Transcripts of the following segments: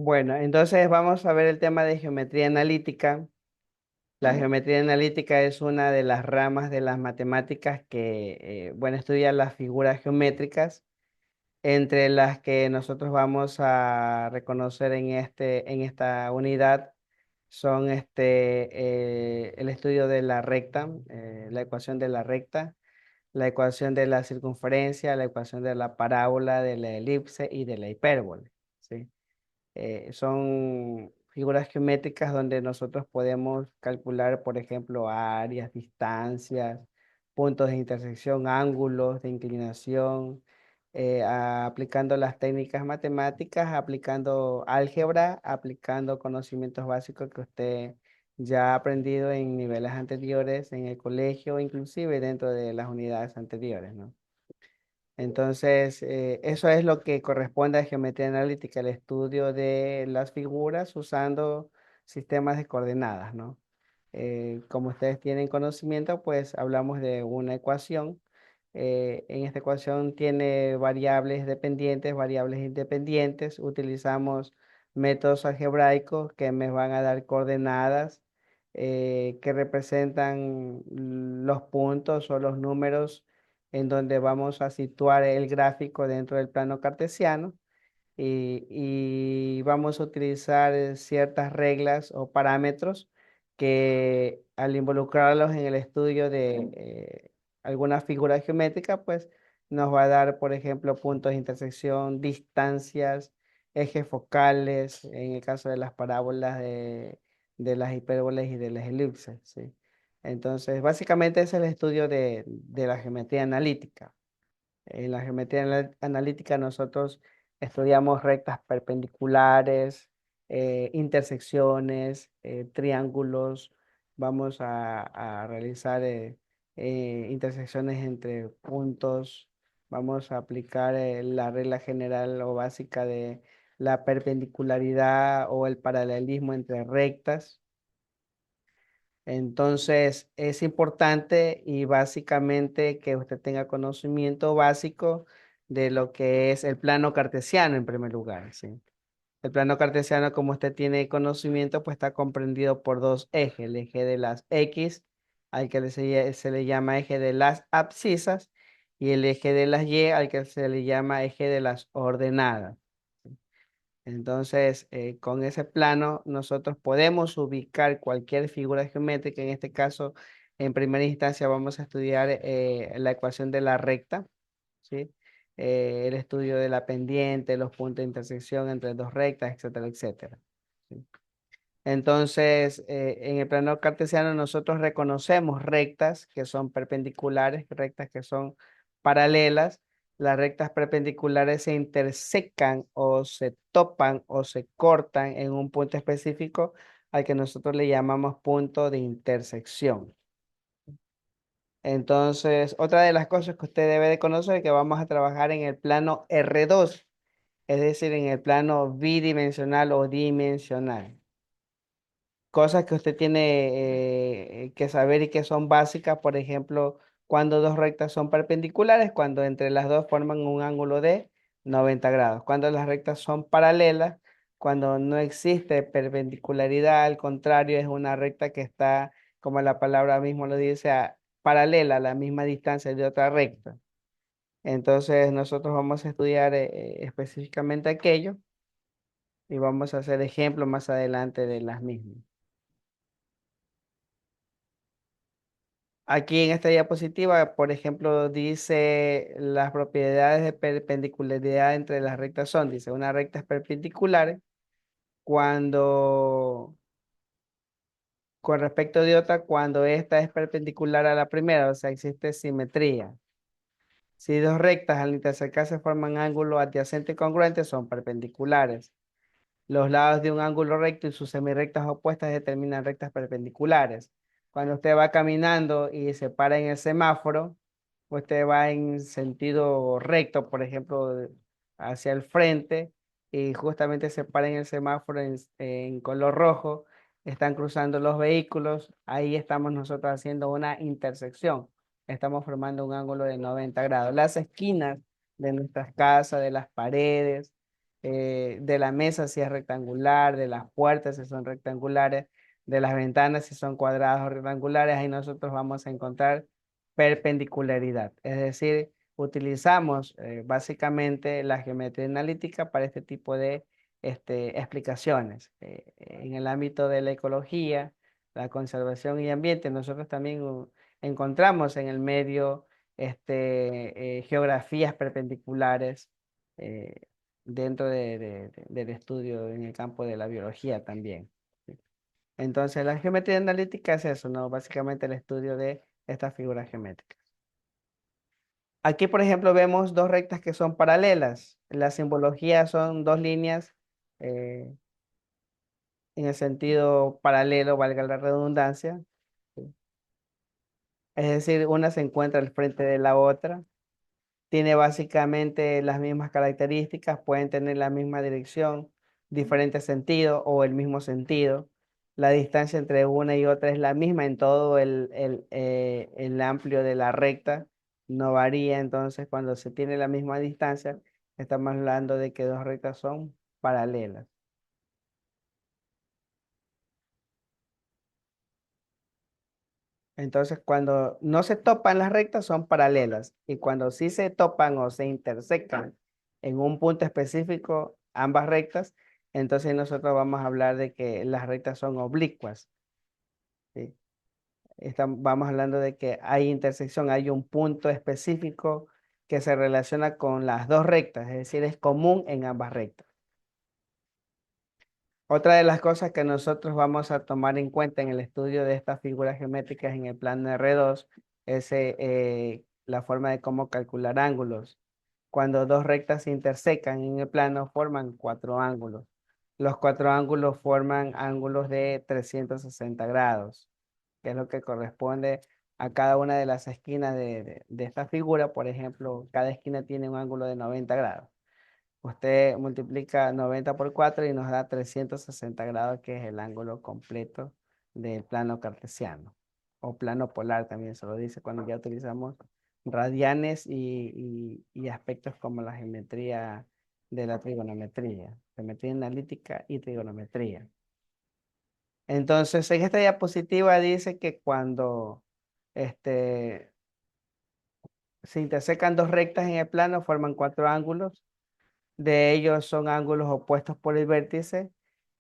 Bueno, entonces vamos a ver el tema de geometría analítica. La geometría analítica es una de las ramas de las matemáticas que, bueno, estudia las figuras geométricas, entre las que nosotros vamos a reconocer en esta unidad son el estudio de la recta, la ecuación de la recta, la ecuación de la circunferencia, la ecuación de la parábola, de la elipse y de la hipérbole, ¿sí? Son figuras geométricas donde nosotros podemos calcular, por ejemplo, áreas, distancias, puntos de intersección, ángulos de inclinación, aplicando las técnicas matemáticas, aplicando álgebra, aplicando conocimientos básicos que usted ya ha aprendido en niveles anteriores en el colegio, inclusive dentro de las unidades anteriores, ¿no? Entonces, eso es lo que corresponde a geometría analítica, el estudio de las figuras usando sistemas de coordenadas, ¿no? Como ustedes tienen conocimiento, pues hablamos de una ecuación. En esta ecuación tiene variables dependientes, variables independientes. Utilizamos métodos algebraicos que me van a dar coordenadas que representan los puntos o los números en donde vamos a situar el gráfico dentro del plano cartesiano y vamos a utilizar ciertas reglas o parámetros que al involucrarlos en el estudio de alguna figura geométrica, pues nos va a dar, por ejemplo, puntos de intersección, distancias, ejes focales, en el caso de las parábolas de las hipérboles y de las elipses, ¿sí? Entonces, básicamente es el estudio de la geometría analítica. En la geometría analítica nosotros estudiamos rectas perpendiculares, intersecciones, triángulos. Vamos a realizar intersecciones entre puntos. Vamos a aplicar la regla general o básica de la perpendicularidad o el paralelismo entre rectas. Entonces, es importante y básicamente que usted tenga conocimiento básico de lo que es el plano cartesiano en primer lugar, ¿sí? El plano cartesiano, como usted tiene conocimiento, pues está comprendido por dos ejes, el eje de las X, al que se le llama eje de las abscisas, y el eje de las Y, al que se le llama eje de las ordenadas. Entonces, con ese plano nosotros podemos ubicar cualquier figura geométrica. En este caso, en primera instancia vamos a estudiar la ecuación de la recta, ¿sí? El estudio de la pendiente, los puntos de intersección entre dos rectas, etcétera, etcétera, ¿sí? Entonces, en el plano cartesiano nosotros reconocemos rectas que son perpendiculares, rectas que son paralelas. Las rectas perpendiculares se intersecan o se topan o se cortan en un punto específico al que nosotros le llamamos punto de intersección. Entonces, otra de las cosas que usted debe de conocer es que vamos a trabajar en el plano R2, es decir, en el plano bidimensional o dimensional. Cosas que usted tiene que saber y que son básicas, por ejemplo, cuando dos rectas son perpendiculares, cuando entre las dos forman un ángulo de 90 grados, cuando las rectas son paralelas, cuando no existe perpendicularidad, al contrario, es una recta que está, como la palabra mismo lo dice, paralela a la misma distancia de otra recta. Entonces, nosotros vamos a estudiar específicamente aquello y vamos a hacer ejemplos más adelante de las mismas. Aquí en esta diapositiva, por ejemplo, dice las propiedades de perpendicularidad entre las rectas son, dice, una recta es perpendicular cuando, con respecto de otra, cuando esta es perpendicular a la primera, o sea, existe simetría. Si dos rectas al intersecarse forman ángulos adyacentes y congruentes, son perpendiculares. Los lados de un ángulo recto y sus semirectas opuestas determinan rectas perpendiculares. Cuando usted va caminando y se para en el semáforo, usted va en sentido recto, por ejemplo, hacia el frente, y justamente se para en el semáforo en color rojo, están cruzando los vehículos, ahí estamos nosotros haciendo una intersección. Estamos formando un ángulo de 90 grados. Las esquinas de nuestras casas, de las paredes, de la mesa si es rectangular, de las puertas si son rectangulares, de las ventanas si son cuadradas o rectangulares, ahí nosotros vamos a encontrar perpendicularidad. Es decir, utilizamos básicamente la geometría analítica para este tipo de explicaciones. En el ámbito de la ecología, la conservación y ambiente, nosotros también encontramos en el medio geografías perpendiculares eh, dentro del estudio en el campo de la biología también. ¿Sí? Entonces, la geometría analítica es eso, ¿no? Básicamente el estudio de estas figuras geométricas. Aquí, por ejemplo, vemos dos rectas que son paralelas. La simbología son dos líneas eh, en el sentido paralelo, valga la redundancia. ¿Sí? Es decir, una se encuentra al frente de la otra. Tiene básicamente las mismas características, pueden tener la misma dirección, diferente sentido o el mismo sentido. La distancia entre una y otra es la misma en todo el amplio de la recta, no varía. Entonces, cuando se tiene la misma distancia, estamos hablando de que dos rectas son paralelas. Entonces, cuando no se topan las rectas son paralelas y cuando sí se topan o se intersecan en un punto específico ambas rectas, entonces nosotros vamos a hablar de que las rectas son oblicuas. ¿Sí? Vamos hablando de que hay intersección, hay un punto específico que se relaciona con las dos rectas, es decir, es común en ambas rectas. Otra de las cosas que nosotros vamos a tomar en cuenta en el estudio de estas figuras geométricas en el plano R2 es la forma de cómo calcular ángulos. Cuando dos rectas se intersecan en el plano, forman cuatro ángulos. Los cuatro ángulos forman ángulos de 360 grados, que es lo que corresponde a cada una de las esquinas de esta figura. Por ejemplo, cada esquina tiene un ángulo de 90 grados. Usted multiplica 90 por 4 y nos da 360 grados, que es el ángulo completo del plano cartesiano. O plano polar también se lo dice cuando ya utilizamos radianes y aspectos como la geometría de la trigonometría, geometría analítica y trigonometría. Entonces, en esta diapositiva dice que cuando este, se intersecan dos rectas en el plano, forman cuatro ángulos. De ellos son ángulos opuestos por el vértice,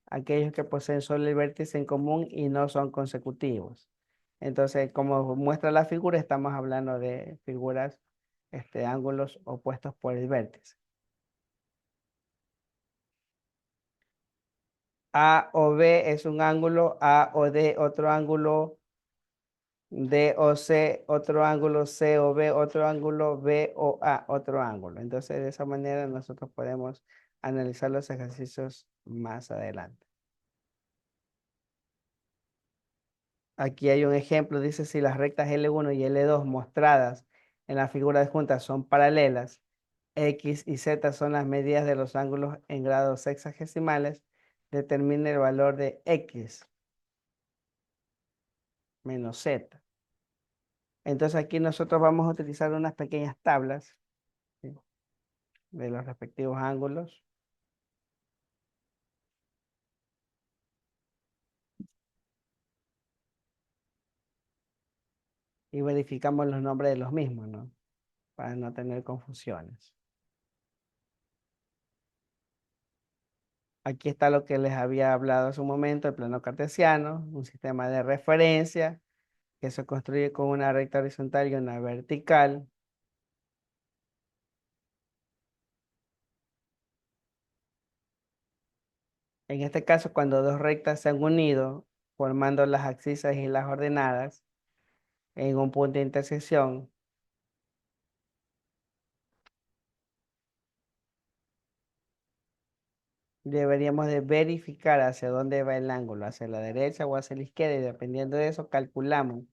aquellos que poseen solo el vértice en común y no son consecutivos. Entonces, como muestra la figura, estamos hablando de figuras, ángulos opuestos por el vértice. A o B es un ángulo, A o D otro ángulo, D o C otro ángulo, C o B otro ángulo, B o A otro ángulo. Entonces, de esa manera nosotros podemos analizar los ejercicios más adelante. Aquí hay un ejemplo, dice si las rectas L1 y L2 mostradas en la figura adjunta son paralelas, X y Z son las medidas de los ángulos en grados sexagesimales, determine el valor de X menos Z. Entonces aquí nosotros vamos a utilizar unas pequeñas tablas, ¿sí?, de los respectivos ángulos y verificamos los nombres de los mismos, ¿no? Para no tener confusiones. Aquí está lo que les había hablado hace un momento, el plano cartesiano, un sistema de referencia que se construye con una recta horizontal y una vertical. En este caso, cuando dos rectas se han unido, formando las abscisas y las ordenadas en un punto de intersección, deberíamos de verificar hacia dónde va el ángulo, hacia la derecha o hacia la izquierda, y dependiendo de eso calculamos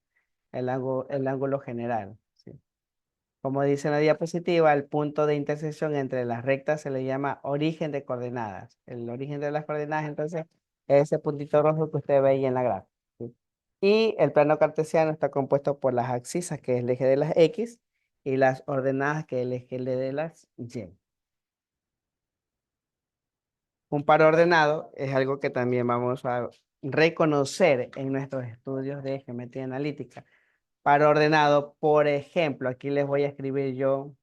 el ángulo general. ¿Sí? Como dice en la diapositiva, el punto de intersección entre las rectas se le llama origen de coordenadas. El origen de las coordenadas, entonces, es ese puntito rojo que usted ve ahí en la gráfica. ¿Sí? Y el plano cartesiano está compuesto por las abscisas, que es el eje de las X, y las ordenadas, que es el eje de las Y. Un par ordenado es algo que también vamos a reconocer en nuestros estudios de geometría analítica. Par ordenado, por ejemplo, aquí les voy a escribir yo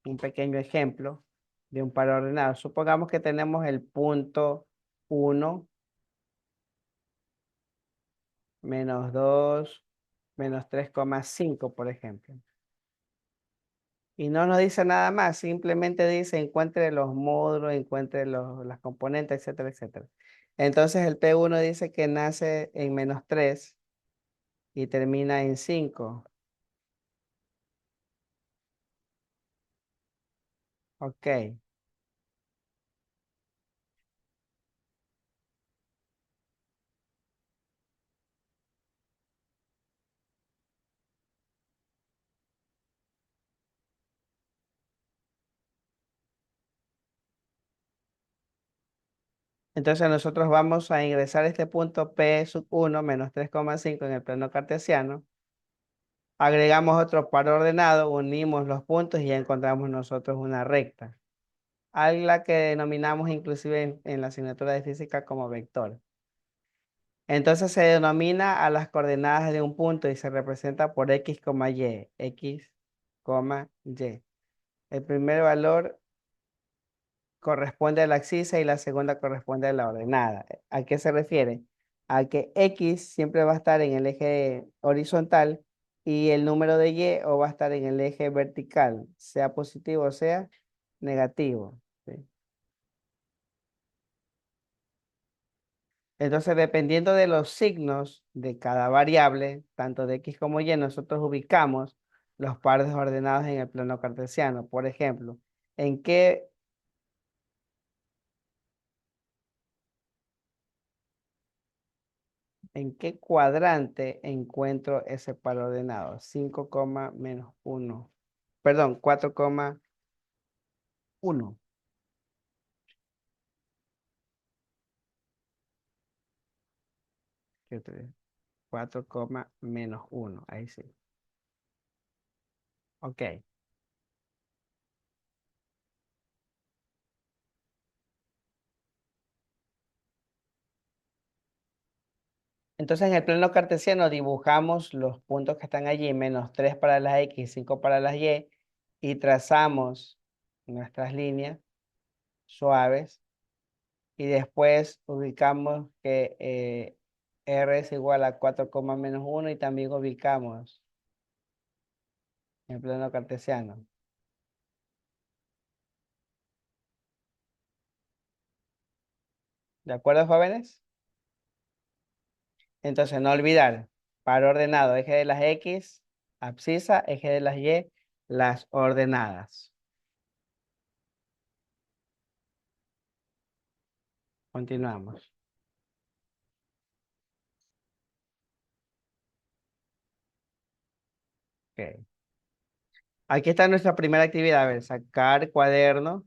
un pequeño ejemplo de un par ordenado. Supongamos que tenemos el punto 1 menos 2 menos 3,5 por ejemplo. Y no nos dice nada más, simplemente dice encuentre los módulos, encuentre las componentes, etcétera, etcétera. Entonces el P1 dice que nace en menos 3 y termina en 5. Ok. Entonces nosotros vamos a ingresar este punto P sub 1 menos 3,5 en el plano cartesiano. Agregamos otro par ordenado, unimos los puntos y ya encontramos nosotros una recta, a la que denominamos inclusive en la asignatura de física como vector. Entonces se denomina a las coordenadas de un punto y se representa por x, y, x, y. El primer valor corresponde a la abscisa y la segunda corresponde a la ordenada. ¿A qué se refiere? A que x siempre va a estar en el eje horizontal y el número de y o va a estar en el eje vertical, sea positivo o sea negativo. ¿Sí? Entonces, dependiendo de los signos de cada variable, tanto de x como y, nosotros ubicamos los pares ordenados en el plano cartesiano. Por ejemplo, ¿en qué, en qué cuadrante encuentro ese par ordenado? 5, menos 1. Perdón, 4,1. 4, menos 1. Ahí sí. Ok. Entonces, en el plano cartesiano dibujamos los puntos que están allí, menos 3 para las X, 5 para las Y, y trazamos nuestras líneas suaves, y después ubicamos que R es igual a 4, menos 1 y también ubicamos en el plano cartesiano. ¿De acuerdo, jóvenes? Entonces, no olvidar, par ordenado, eje de las X, abscisa, eje de las Y, las ordenadas. Continuamos. Ok. Aquí está nuestra primera actividad. A ver, sacar cuaderno